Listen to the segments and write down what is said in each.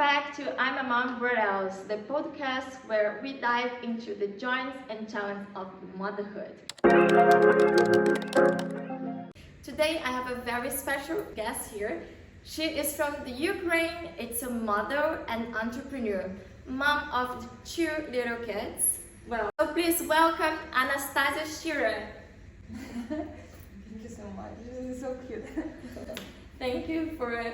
back to I'm a Mompreneur, the podcast where we dive into the joys and challenges of motherhood. Today I have a very special guest here. She is from the Ukraine. It's a mother and entrepreneur, mom of 2 little kids. Well, so please welcome Anastasia Ashera. Thank you so much. This is so cute. Thank you for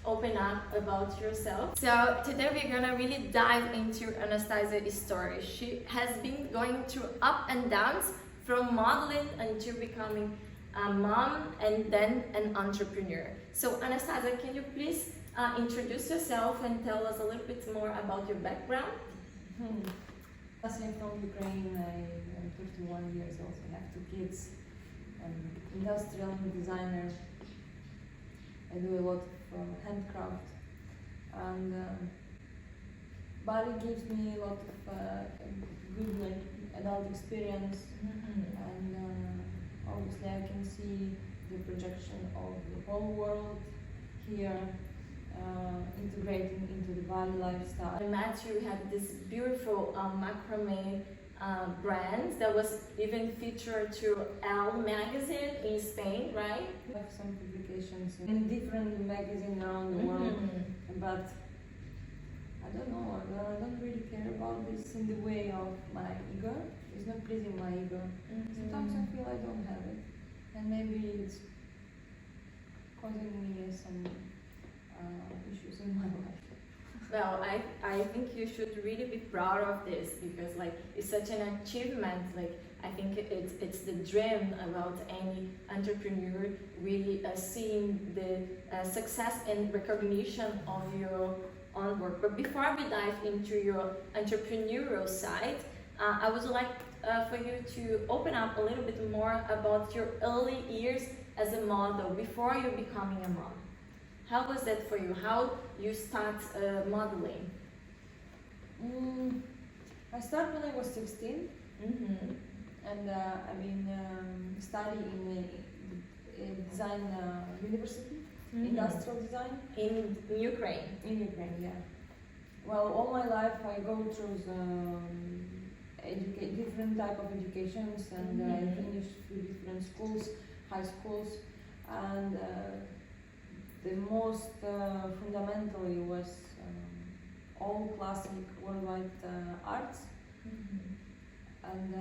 open up about yourself. So today we're gonna really dive into Anastasia's story. She has been going through up and downs from modeling into becoming a mom and then an entrepreneur. So Anastasia, can you please introduce yourself and tell us a little bit more about your background? I'm from Ukraine. I am 31 years old. I have 2 kids. I'm industrial designer. I do a lot of handcraft, and Bali gives me a lot of good adult experience, and obviously I can see the projection of the whole world here, integrating into the Bali lifestyle. I met you had this beautiful macrame brand that was even featured to Elle magazine in Spain, right? I have some publications in different magazines around the world, but I don't know, I don't really care about this in the way of my ego. It's not pleasing my ego. Sometimes I feel I don't have it, and maybe it's causing me some issues in my life. Well, I think you should really be proud of this because it's such an achievement. I think it's the dream about any entrepreneur really seeing the success and recognition of your own work. But before we dive into your entrepreneurial side, I would like for you to open up a little bit more about your early years as a model before you becoming a mom. How was that for you? How you start modeling? I started when I was 16, and I've been studying in design university, industrial design. In Ukraine? In Ukraine, yeah. Well, all my life I go through different type of educations, and I finished through different schools, high schools, and the most fundamentally was all classic worldwide arts, and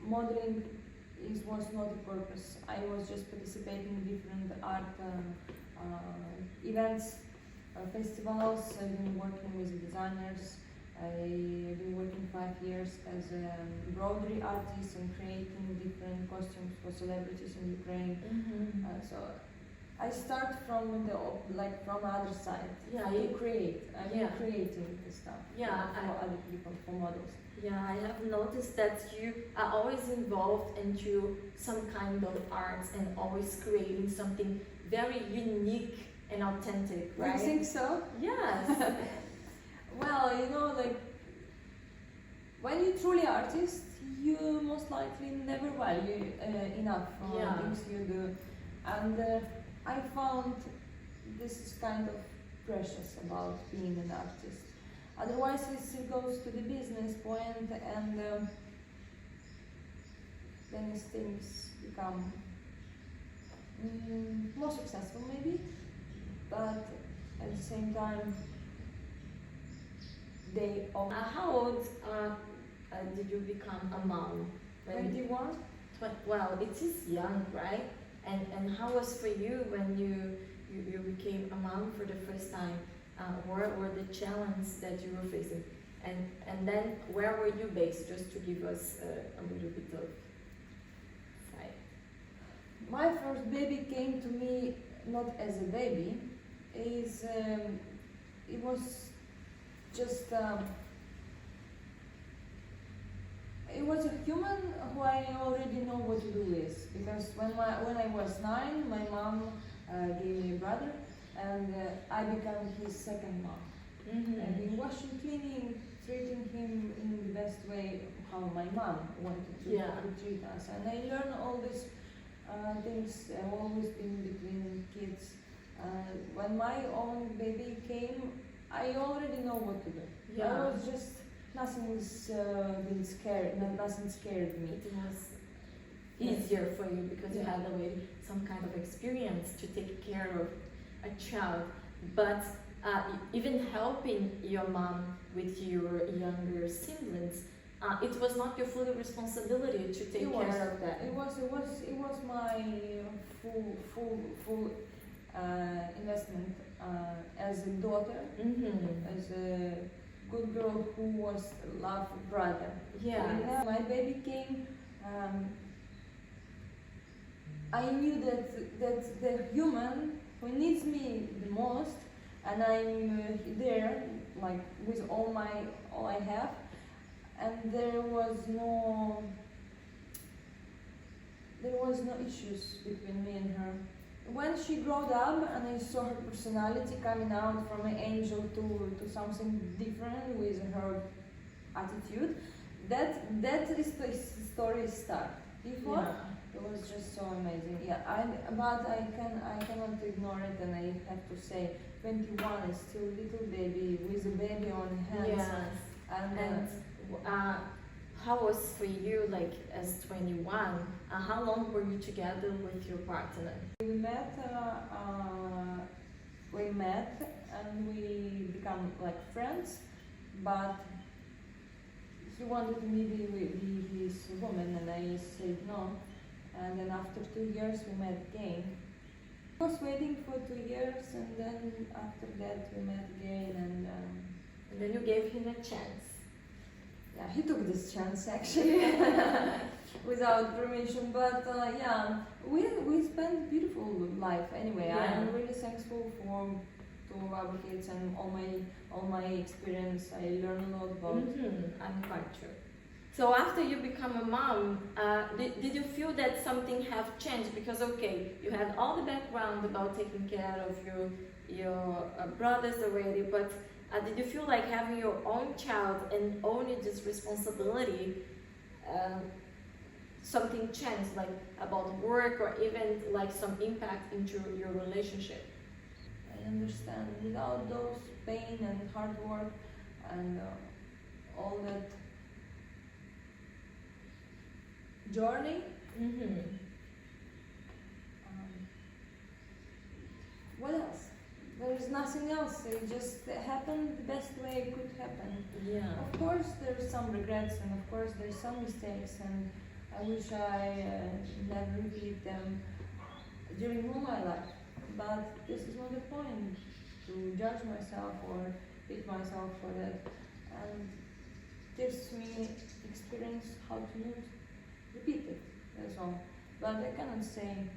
modeling was not the purpose. I was just participating in different art events, festivals. I've been working with designers. I've been working 5 years as a embroidery artist and creating different costumes for celebrities in Ukraine. So I start from from other side. Yeah, you create. I'm creating the stuff. Yeah, for other people, for models. Yeah, I have noticed that you are always involved into some kind of arts and always creating something very unique and authentic, right? You think so? Yes. Well, when you're truly artist, you most likely never value enough things you do, and I found this is kind of precious about being an artist. Otherwise, it goes to the business point, and then things become more successful, maybe. But at the same time, they all. How old did you become a mom? 21. Well, it is young, right? And how was for you when you became a mom for the first time? What were the challenges that you were facing? And then where were you based? Just to give us a little bit of insight. My first baby came to me not as a baby. It was just it was a human who I already know what to do with, because when I was 9, my mom gave me a brother, and I became his second mom. I've been washing, cleaning, treating him in the best way how my mom wanted to treat us, and I learned all these things. I've always been between kids. When my own baby came, I already know what to do. Yeah. I was just, nothing was being scared, nothing scared me. It was easier for you because you had already some kind of experience to take care of a child. But even helping your mom with your younger siblings, it was not your full responsibility to take care of that. It was my full investment as a daughter, as a good girl who was loved brother. Yeah. When my baby came, I knew that the human who needs me the most, and I'm there like with all I have, and there was no issues between me and her. When she grew up and I saw her personality coming out from an angel to something different with her attitude, that is the story start. Before it was just so amazing. Yeah, but I cannot ignore it, and I have to say 21 is still a little baby with a baby on hands. Yes. And how was for you, like as 21? How long were you together with your partner? We met and we become like friends, but he wanted me to be his woman, and I said no. And then after 2 years we met again. I was waiting for 2 years, and then after that we met again, and then you gave him a chance. Yeah, he took this chance actually without permission, but yeah, we spent beautiful life anyway. Yeah. I'm really thankful to our kids and all my experience. I learned a lot about. I'm quite sure. So after you become a mom, did you feel that something have changed? Because okay, you had all the background about taking care of your brothers already, but did you feel like having your own child and owning this responsibility, something changed, like about work or even like some impact into your relationship? I understand. Without those pain and hard work and all that journey, what else? There is nothing else. It just happened the best way it could happen. Yeah. Of course, there's some regrets, and of course, there's some mistakes, and I wish I never repeat them during all my life. But this is not the point to judge myself or beat myself for that. And gives me experience how to not repeat it. That's all. But I cannot say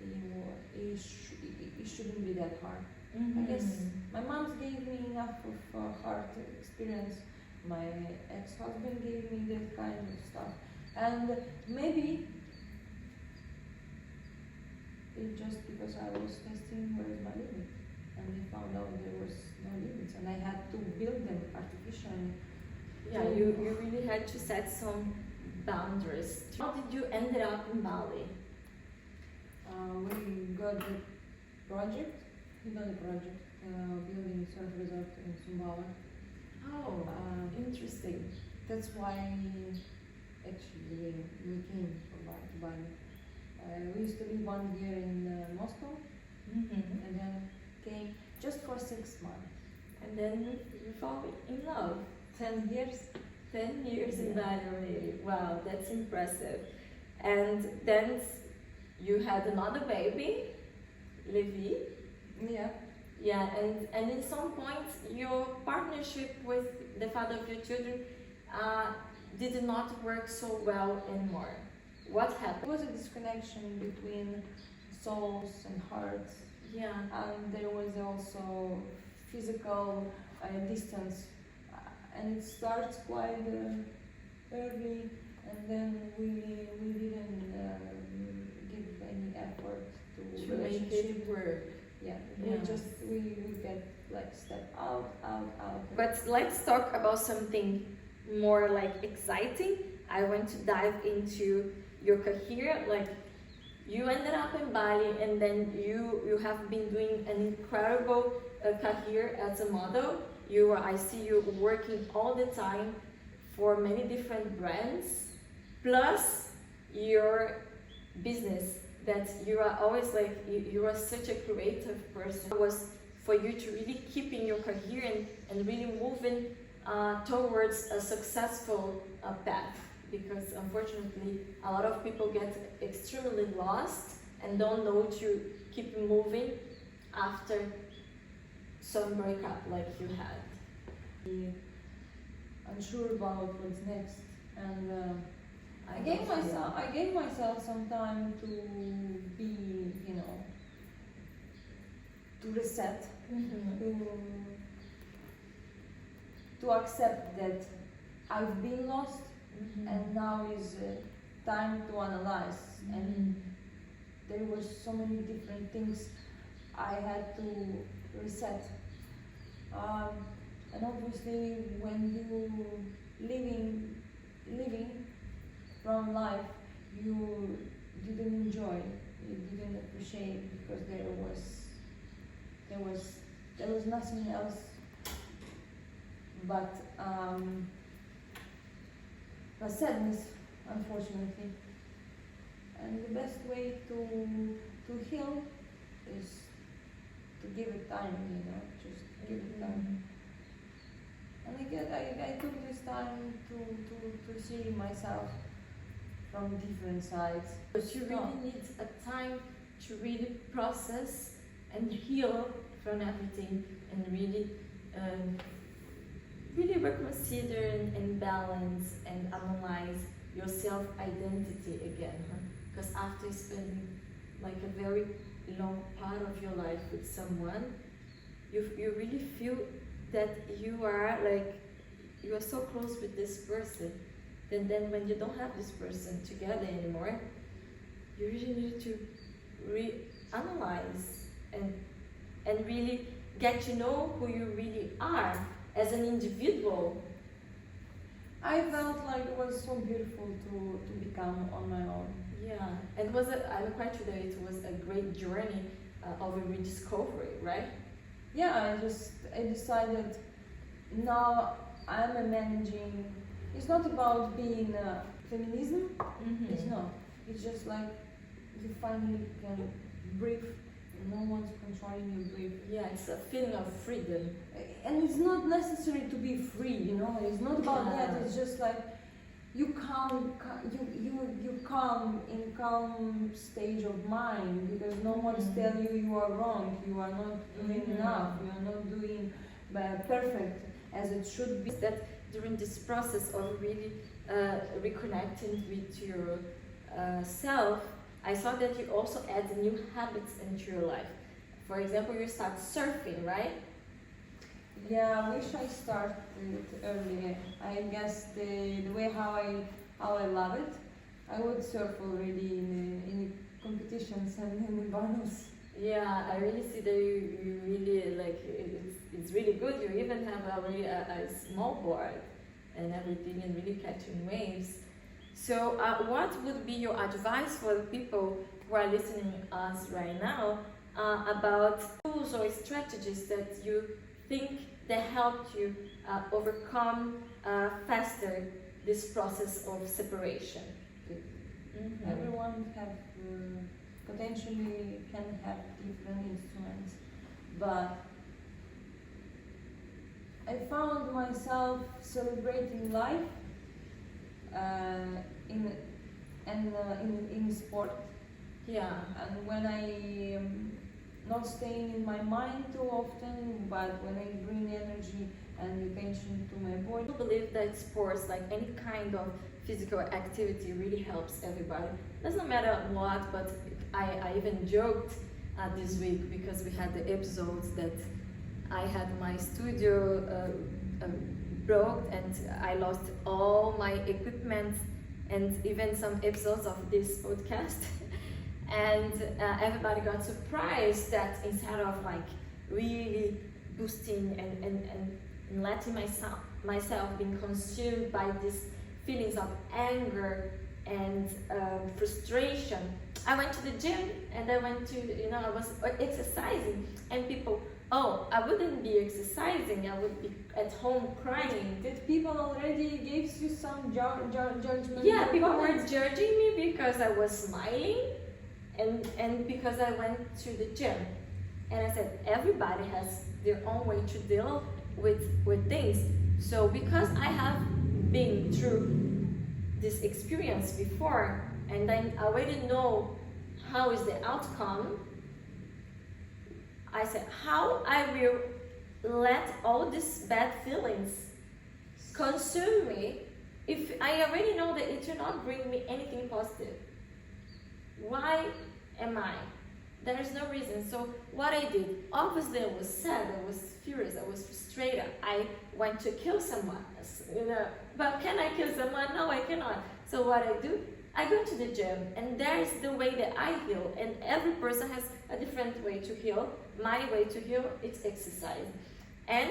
it shouldn't be that hard. I guess my mom gave me enough of hard experience. My ex-husband gave me that kind of stuff, and maybe it's just because I was testing where is my limit, and they found out there was no limits, and I had to build them artificially. Yeah, you really had to set some boundaries. How did you end up in Bali? We got the project, building surf resort in Sumbawa. Oh, interesting. That's why actually we came to Bali. We used to live 1 year in Moscow, and then came just for 6 months. And then you fall in love. 10 years. 10 years in Bali already. Wow, that's impressive. And then you had another baby, Levi. Yeah. Yeah, and in some point your partnership with the father of your children did not work so well anymore. What happened? There was a disconnection between souls and hearts. Yeah. And there was also physical distance. And it starts quite early, and then we didn't give any effort to make it work. Yeah, Yeah. we get like step out. But let's talk about something more like exciting. I want to dive into your career. Like you ended up in Bali, and then you have been doing an incredible career as a model. I see you working all the time for many different brands, plus your business that you are always like, you are such a creative person. It was for you to really keep in your career and really moving towards a successful path, because unfortunately a lot of people get extremely lost and don't know to keep moving after some breakup like you had. Unsure about what's next, and I gave myself some time to be, to reset, to accept that I've been lost, and now is time to analyze. And there were so many different things I had to reset. And obviously, when you living from life, you didn't enjoy, you didn't appreciate, because there was nothing else but sadness, unfortunately. And the best way to heal is to give it time, just give it time. And I took this time to see myself from different sides. But you really need a time to really process and heal from everything, and really reconsider and balance and analyze your self-identity again. Because after spending like a very long part of your life with someone, you really feel that you are so close with this person. And then when you don't have this person together anymore, you really need to reanalyze and really get to know who you really are as an individual. I felt like it was so beautiful to become on my own. Yeah, and I'm quite sure that it was a great journey of a rediscovery, right? Yeah, I decided now I'm managing. It's not about being feminism. It's not. It's just like you finally can breathe. No one's controlling you breathe. Yeah, it's a feeling of freedom. And it's not necessary to be free. It's not about that. It's just like you calm in calm stage of mind, because no one's telling you are wrong. You are not doing enough. You are not doing perfect as it should be. That during this process of really reconnecting with your self, I saw that you also add new habits into your life. For example, you start surfing, right? Yeah, I wish I started earlier. I guess the way how I love it, I would surf already in the competitions and in the banners. Yeah, I really see that you really it's really good. You even have a small board and everything, and really catching waves. So what would be your advice for the people who are listening to us right now about tools or strategies that you think that helped you overcome faster this process of separation? Everyone have potentially can have different instruments, but I found myself celebrating life in sport. Yeah. And when I not staying in my mind too often, but when I bring energy and attention to my body. I believe that sports, like any kind of physical activity, really helps everybody. Doesn't matter what, but I even joked this week, because we had the episodes that I had my studio broke and I lost all my equipment, and even some episodes of this podcast. And everybody got surprised that instead of really boosting and letting myself being consumed by these feelings of anger and frustration. I went to the gym and I went to, I was exercising, and people, oh, I wouldn't be exercising, I would be at home crying. Did people already gave you some judgment? Yeah, people were judging me because I was smiling and because I went to the gym. And I said, everybody has their own way to deal with things. So because I have been through this experience before, and I already know how is the outcome, I said, how I will let all these bad feelings consume me if I already know that it will not bring me anything positive? Why am I? There is no reason. So what I did, obviously I was sad, I was furious, I was frustrated, I went to kill someone, but can I kill someone? No, I cannot. So what I do, I go to the gym, and there is the way that I heal, and every person has a different way to heal. My way to heal, it's exercise. And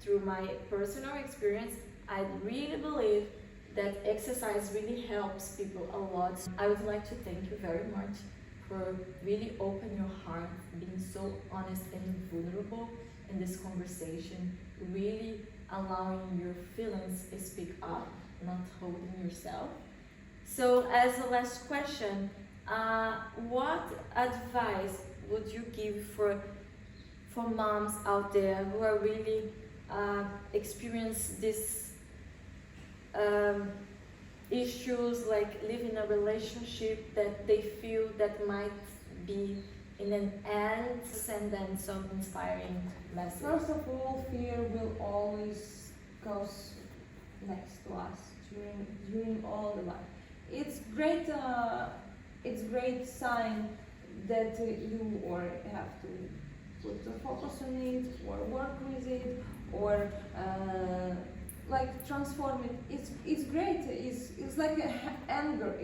through my personal experience, I really believe that exercise really helps people a lot. I would like to thank you very much for really opening your heart, being so honest and vulnerable in this conversation, really allowing your feelings to speak up, not holding yourself. So as a last question, what advice would you give for moms out there who are really experience this issues like living a relationship that they feel that might be in an end, and then some inspiring message? First of all, fear will always go next to us during all the life. It's great. It's great sign that you or have to put the focus on it, or work with it, or like transform it. It's great. It's like a hunger.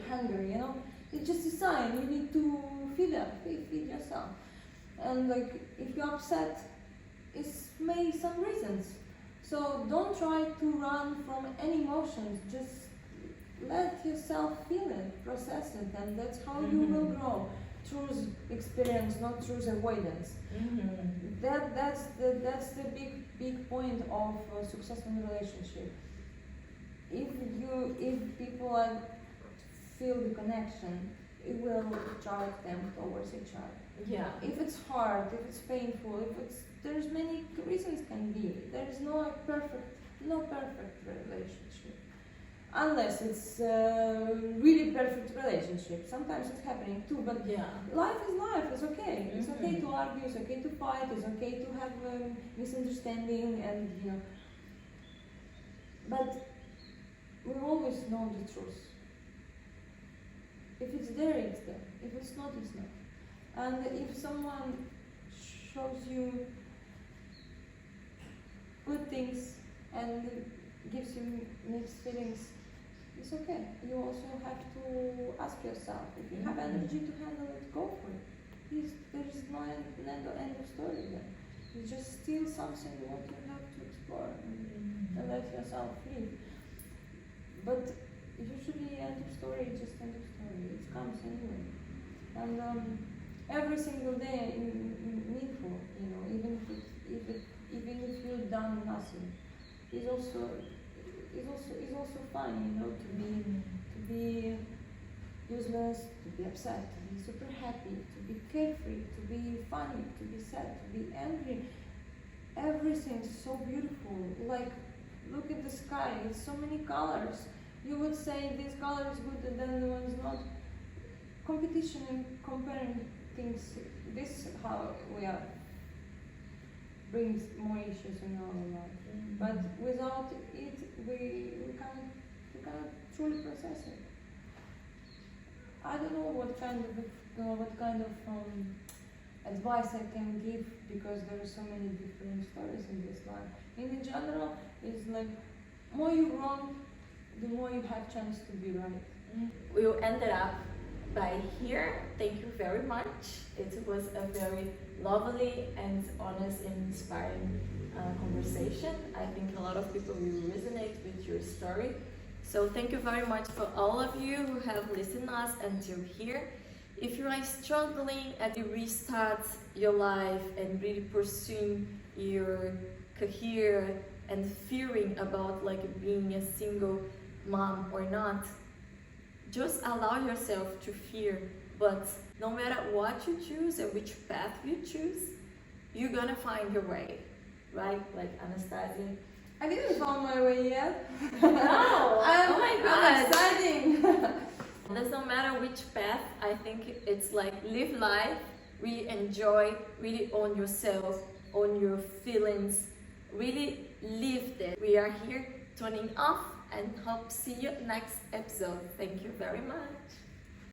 Hunger. It's just a sign. You need to feed yourself. And like if you're upset, it's may some reasons. So don't try to run from any emotions. Just let yourself feel it, process it, and that's how you will grow. Choose experience, not choose avoidance. That's the big point of a successful relationship. If people feel the connection, it will drive them towards each other. Yeah. If it's hard, if it's painful, there's many reasons can be. There is no perfect relationship. Unless it's a really perfect relationship. Sometimes it's happening too, but yeah. Life is life, it's okay. It's okay to argue, it's okay to fight, it's okay to have misunderstanding, and but we always know the truth. If it's there, it's there. If it's not, it's not. And if someone shows you good things and gives you mixed feelings, it's okay. You also have to ask yourself, if you have energy to handle it, go for it. There is no end of story there. It's just still something what you have to explore and let yourself free. But usually end of story is just end of story. It comes anyway. And every single day meaningful, even if you've done nothing, is also fun, to be useless, to be upset, to be super happy, to be carefree, to be funny, to be sad, to be angry. Everything's so beautiful. Like, look at the sky, it's so many colors. You would say this color is good and then the one is not. Competition and comparing things, this is how we are. Brings more issues in our life. But without it, we can't truly process it. I don't know what kind of advice I can give, because there are so many different stories in this life. In general, it's like more you grow, the more you have chance to be right. We'll end it up by here. Thank you very much. It was a very lovely and honest and inspiring conversation. I think a lot of people will resonate with your story. So thank you very much for all of you who have listened us until here. If you are struggling to restart your life and really pursuing your career and fearing about like being a single mom or not, just allow yourself to fear. But no matter what you choose and which path you choose, you're gonna find your way, right? Like Anastasia. I didn't find my way yet. No! Oh my God! I'm studying. It doesn't matter which path. I think it's like live life, really enjoy, really own yourself, own your feelings, really live that. We are here tuning off and hope see you next episode. Thank you very much.